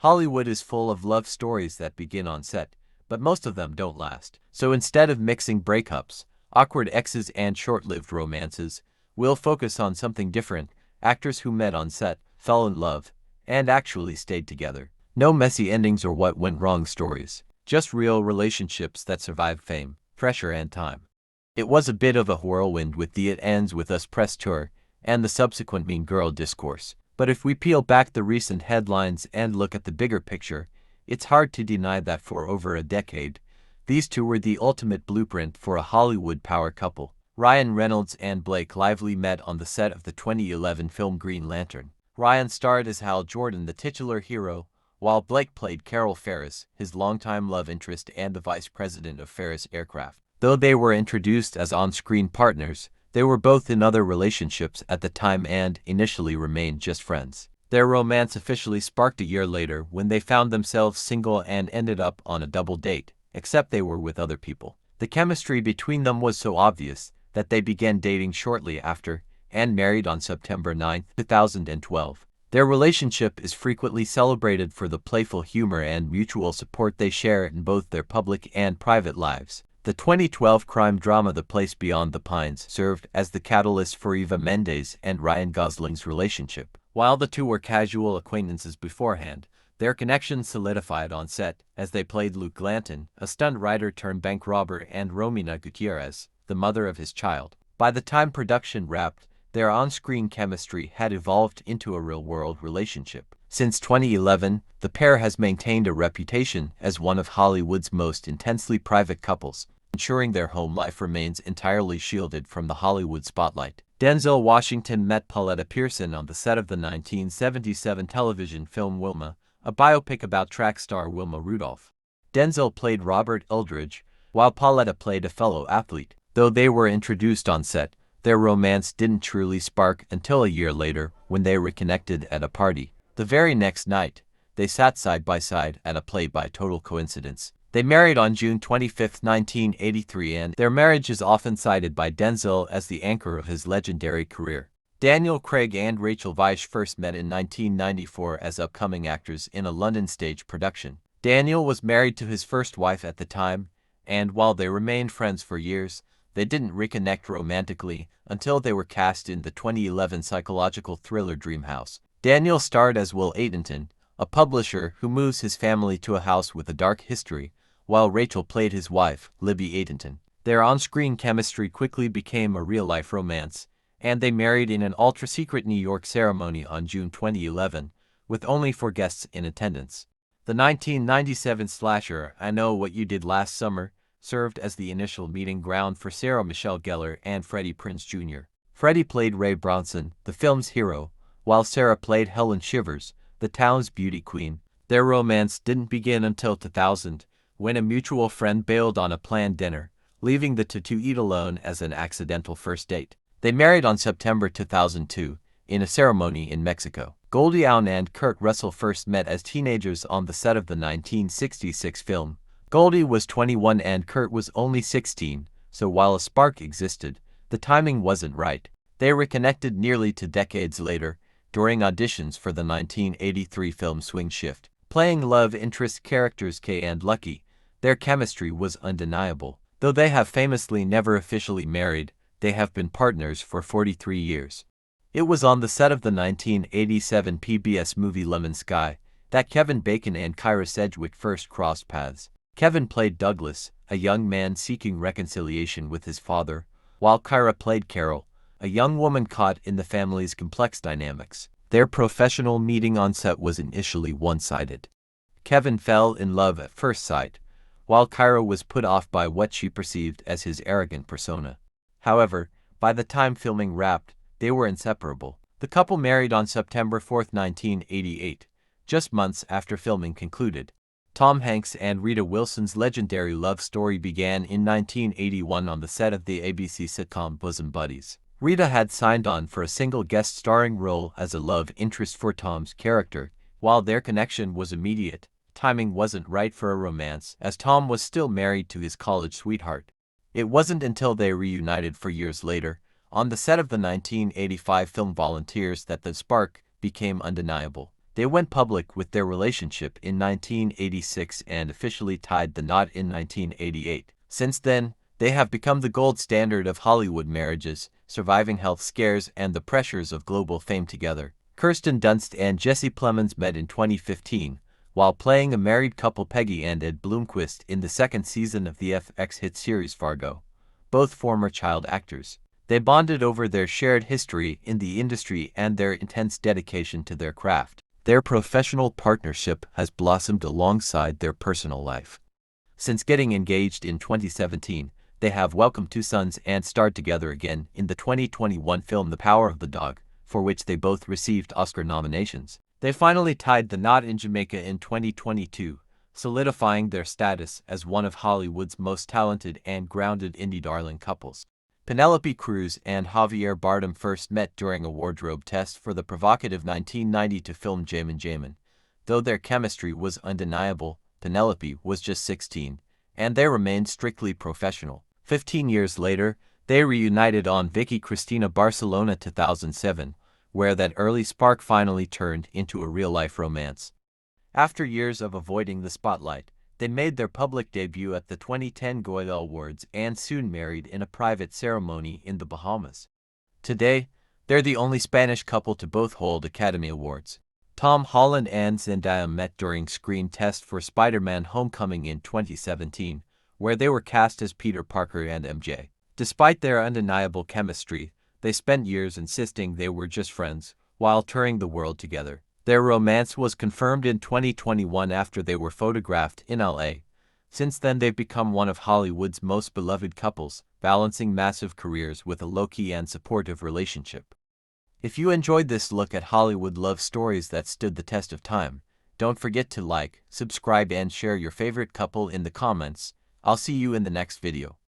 Hollywood is full of love stories that begin on set, but most of them don't last. So instead of mixing breakups, awkward exes and short-lived romances, we'll focus on something different: actors who met on set, fell in love, and actually stayed together. No messy endings or what went wrong stories, just real relationships that survived fame, pressure, and time. It was a bit of a whirlwind with the It Ends With Us press tour and the subsequent Mean Girl discourse. But if we peel back the recent headlines and look at the bigger picture, it's hard to deny that for over a decade, these two were the ultimate blueprint for a Hollywood power couple. Ryan Reynolds and Blake Lively met on the set of the 2011 film Green Lantern. Ryan starred as Hal Jordan, the titular hero, while Blake played Carol Ferris, his longtime love interest and the vice president of Ferris Aircraft. Though they were introduced as on-screen partners, they were both in other relationships at the time and initially remained just friends. Their romance officially sparked a year later when they found themselves single and ended up on a double date, except they were with other people. The chemistry between them was so obvious that they began dating shortly after and married on September 9, 2012. Their relationship is frequently celebrated for the playful humor and mutual support they share in both their public and private lives. The 2012 crime drama The Place Beyond the Pines served as the catalyst for Eva Mendes and Ryan Gosling's relationship. While the two were casual acquaintances beforehand, their connection solidified on set as they played Luke Glanton, a stunt writer turned bank robber, and Romina Gutierrez, the mother of his child. By the time production wrapped, their on-screen chemistry had evolved into a real-world relationship. Since 2011, the pair has maintained a reputation as one of Hollywood's most intensely private couples, ensuring their home life remains entirely shielded from the Hollywood spotlight. Denzel Washington met Pauletta Pearson on the set of the 1977 television film Wilma, a biopic about track star Wilma Rudolph. Denzel played Robert Eldridge, while Pauletta played a fellow athlete. Though they were introduced on set, their romance didn't truly spark until a year later when they reconnected at a party. The very next night, they sat side by side at a play by total coincidence. They married on June 25, 1983, and their marriage is often cited by Denzel as the anchor of his legendary career. Daniel Craig and Rachel Weisz first met in 1994 as upcoming actors in a London stage production. Daniel was married to his first wife at the time, and while they remained friends for years, they didn't reconnect romantically until they were cast in the 2011 psychological thriller Dream House. Daniel starred as Will Adenton, a publisher who moves his family to a house with a dark history, while Rachel played his wife, Libby Adenton. Their on-screen chemistry quickly became a real-life romance, and they married in an ultra-secret New York ceremony on June 2011, with only 4 guests in attendance. The 1997 slasher I Know What You Did Last Summer served as the initial meeting ground for Sarah Michelle Gellar and Freddie Prinze Jr. Freddie played Ray Bronson, the film's hero, while Sarah played Helen Shivers, the town's beauty queen. Their romance didn't begin until 2000, when a mutual friend bailed on a planned dinner, leaving the two to eat alone as an accidental first date. They married on September 2002, in a ceremony in Mexico. Goldie Hawn and Kurt Russell first met as teenagers on the set of the 1966 film. Goldie was 21 and Kurt was only 16, so while a spark existed, the timing wasn't right. They reconnected nearly 2 decades later, during auditions for the 1983 film Swing Shift. Playing love interest characters Kay and Lucky, their chemistry was undeniable. Though they have famously never officially married, they have been partners for 43 years. It was on the set of the 1987 PBS movie Lemon Sky that Kevin Bacon and Kyra Sedgwick first crossed paths. Kevin played Douglas, a young man seeking reconciliation with his father, while Kyra played Carol, a young woman caught in the family's complex dynamics. Their professional meeting on set was initially one-sided. Kevin fell in love at first sight, while Kyra was put off by what she perceived as his arrogant persona. However, by the time filming wrapped, they were inseparable. The couple married on September 4, 1988, just months after filming concluded. Tom Hanks and Rita Wilson's legendary love story began in 1981 on the set of the ABC sitcom Bosom Buddies. Rita had signed on for a single guest starring role as a love interest for Tom's character. While their connection was immediate, timing wasn't right for a romance, as Tom was still married to his college sweetheart. It wasn't until they reunited 4 years later, on the set of the 1985 film Volunteers, that the spark became undeniable. They went public with their relationship in 1986 and officially tied the knot in 1988. Since then, they have become the gold standard of Hollywood marriages, surviving health scares and the pressures of global fame together. Kirsten Dunst and Jesse Plemons met in 2015, while playing a married couple Peggy and Ed Bloomquist in the second season of the FX hit series Fargo. Both former child actors. They bonded over their shared history in the industry and their intense dedication to their craft. Their professional partnership has blossomed alongside their personal life. Since getting engaged in 2017, they have welcomed 2 sons and starred together again in the 2021 film The Power of the Dog, for which they both received Oscar nominations. They finally tied the knot in Jamaica in 2022, solidifying their status as one of Hollywood's most talented and grounded indie darling couples. Penelope Cruz and Javier Bardem first met during a wardrobe test for the provocative 1992 film Jamin Jamin. Though their chemistry was undeniable, Penelope was just 16, and they remained strictly professional. 15 years later, they reunited on Vicky Cristina Barcelona 2007, where that early spark finally turned into a real-life romance. After years of avoiding the spotlight, they made their public debut at the 2010 Goya Awards and soon married in a private ceremony in the Bahamas. Today, they're the only Spanish couple to both hold Academy Awards. Holland and Zendaya met during screen test for Spider-Man Homecoming in 2017, where they were cast as Peter Parker and MJ. Despite their undeniable chemistry, they spent years insisting they were just friends, while touring the world together. Their romance was confirmed in 2021 after they were photographed in LA. Since then they've become one of Hollywood's most beloved couples, balancing massive careers with a low-key and supportive relationship. If you enjoyed this look at Hollywood love stories that stood the test of time, don't forget to like, subscribe and share your favorite couple in the comments. I'll see you in the next video.